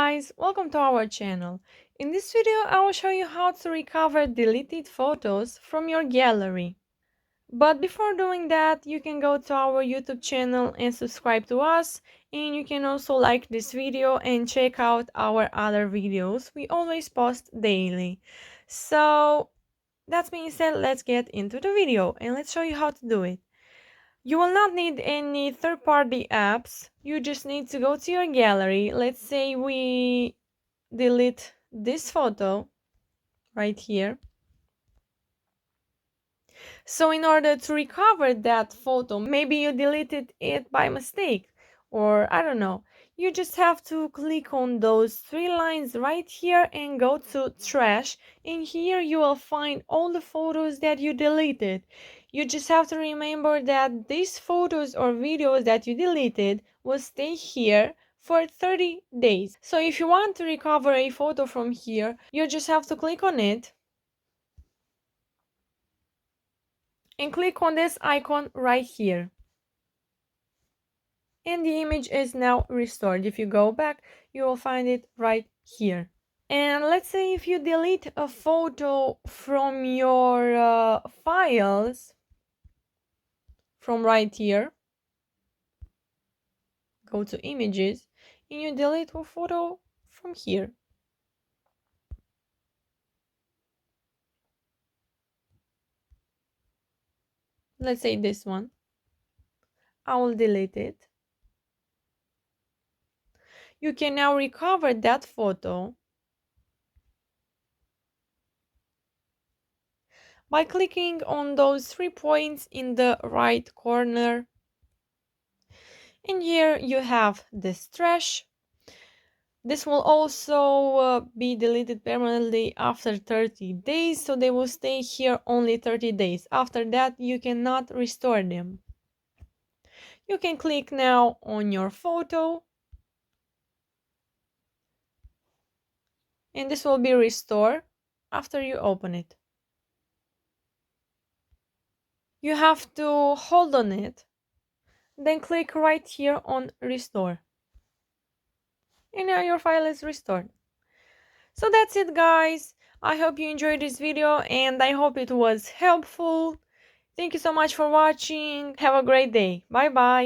guys, welcome to our channel. In this video I will show you how to recover deleted photos from your gallery. But before doing that, you can go to our YouTube channel and subscribe to us, and you can also like this video and check out our other videos. We always post daily. So that being said, let's get into the video and let's show you how to do it. You will not need any third-party apps. You just need to go to your gallery. Let's say we delete this photo right here. So in order to recover that photo, maybe you deleted it by mistake, or I don't know. You just have to click on those three lines right here and go to trash. And here you will find all the photos that you deleted. You just have to remember that these photos or videos that you deleted will stay here for 30 days. So if you want to recover a photo from here, you just have to click on it and click on this icon right here. And the image is now restored. If you go back, you will find it right here. And let's say if you delete a photo from your files, from right here, go to images, and you delete a photo from here. Let's say this one. I will delete it. You can now recover that photo by clicking on those 3 points in the right corner. And here you have this trash. This will also be deleted permanently after 30 days, so they will stay here only 30 days. After that, you cannot restore them. You can click now on your photo, and this will be restored after you open it. You have to hold on it, then click right here on restore. And now your file is restored. So that's it, guys. I hope you enjoyed this video and I hope it was helpful. Thank you so much for watching. Have a great day. Bye bye.